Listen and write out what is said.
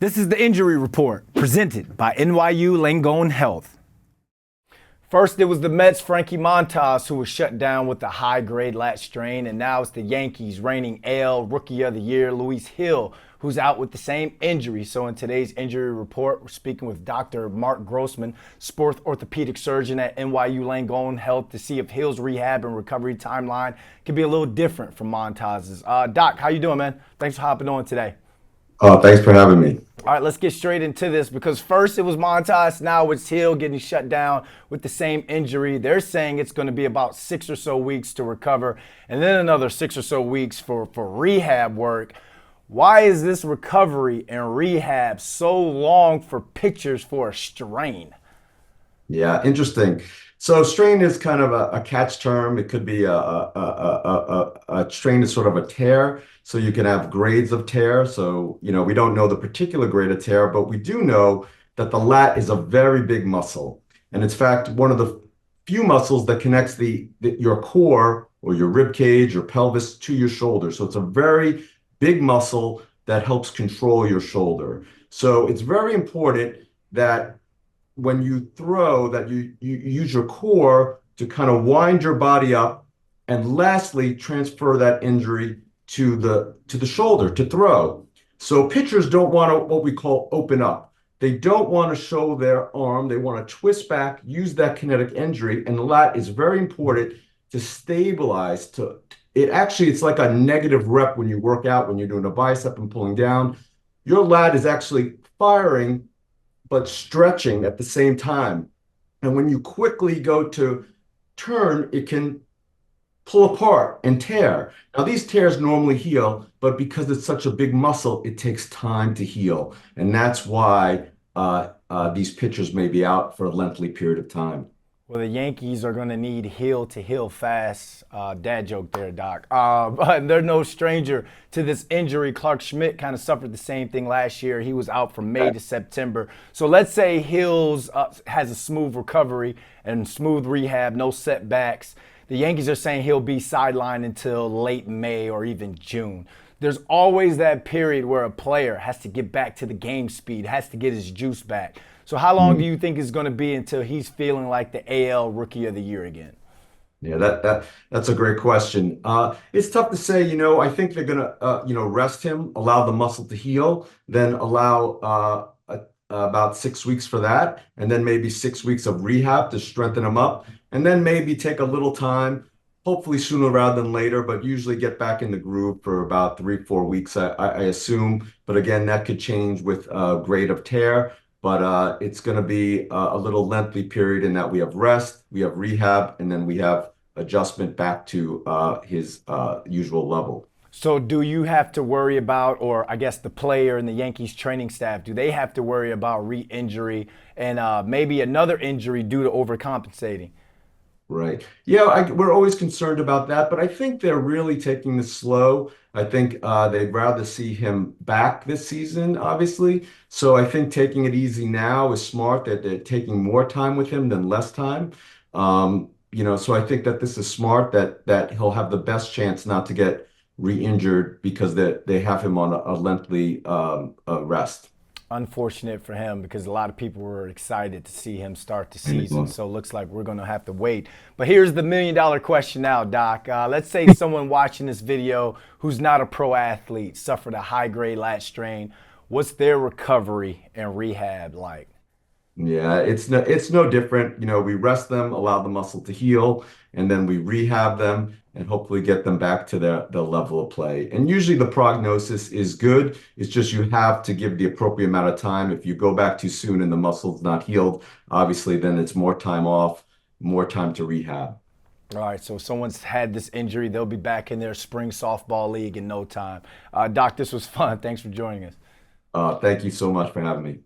This is the injury report presented by NYU Langone Health. First, it was the Mets' Frankie Montas who was shut down with a high-grade lat strain, and now it's the Yankees' reigning AL Rookie of the Year, Luis Gil, who's out with the same injury. So in today's injury report, we're speaking with Dr. Mark Grossman, Sports Orthopedic Surgeon at NYU Langone Health, to see if Gil's rehab and recovery timeline can be a little different from Montas's. Doc, how you doing, man? Thanks for hopping on today. Thanks for having me. All right, let's get straight into this, because first it was Montas, now it's Gil getting shut down with the same injury. They're saying it's going to be about 6 or so weeks to recover, and then another 6 or so weeks for rehab work. Why is this recovery and rehab so long for pitchers for a strain? Yeah, interesting. So strain is kind of a catch term. It could be a strain is sort of a tear. So you can have grades of tear. So, we don't know the particular grade of tear, but we do know that the lat is a very big muscle. And in fact, one of the few muscles that connects your core or your rib cage or pelvis to your shoulder. So it's a very big muscle that helps control your shoulder. So it's very important that when you throw, that you use your core to kind of wind your body up, and lastly, transfer that injury to the shoulder to throw. So pitchers don't want to, what we call, open up. They don't want to show their arm. They want to twist back, use that kinetic injury, and the lat is very important to stabilize. It's like a negative rep when you work out, when you're doing a bicep and pulling down. Your lat is actually firing but stretching at the same time. And when you quickly go to turn, it can pull apart and tear. Now, these tears normally heal, but because it's such a big muscle, it takes time to heal. And that's why these pitchers may be out for a lengthy period of time. Well, the Yankees are going to need Gil to heal fast. Dad joke there, Doc. But they're no stranger to this injury. Clark Schmidt kind of suffered the same thing last year. He was out from May to September. So let's say Gil's has a smooth recovery and smooth rehab, no setbacks. The Yankees are saying he'll be sidelined until late May or even June. There's always that period where a player has to get back to the game speed, has to get his juice back. So how long do you think it's going to be until he's feeling like the AL Rookie of the Year again? Yeah, that's a great question. It's tough to say. I think they're going to, rest him, allow the muscle to heal, then allow about 6 weeks for that, and then maybe 6 weeks of rehab to strengthen him up, and then maybe take a little time, hopefully sooner rather than later, but usually get back in the groove for about 3-4 weeks, I assume. But again, that could change with grade of tear. But it's going to be a little lengthy period in that we have rest, we have rehab, and then we have adjustment back to his usual level. So do you have to worry about, or I guess the player and the Yankees training staff, do they have to worry about re-injury and maybe another injury due to overcompensating? Right. Yeah, we're always concerned about that, but I think they're really taking this slow. I think they'd rather see him back this season, obviously. So I think taking it easy now is smart, that they're taking more time with him than less time. So I think that this is smart, that he'll have the best chance not to get re-injured because they have him on a lengthy rest. Unfortunate for him, because a lot of people were excited to see him start the season. So it looks like we're going to have to wait. But here's the million-dollar question now, Doc. Let's say someone watching this video who's not a pro athlete suffered a high-grade lat strain. What's their recovery and rehab like? Yeah, it's no different. We rest them, allow the muscle to heal, and then we rehab them and hopefully get them back to the level of play. And usually the prognosis is good. It's just you have to give the appropriate amount of time. If you go back too soon and the muscle's not healed, obviously then it's more time off, more time to rehab. All right, so if someone's had this injury, they'll be back in their spring softball league in no time. Doc, this was fun. Thanks for joining us. Thank you so much for having me.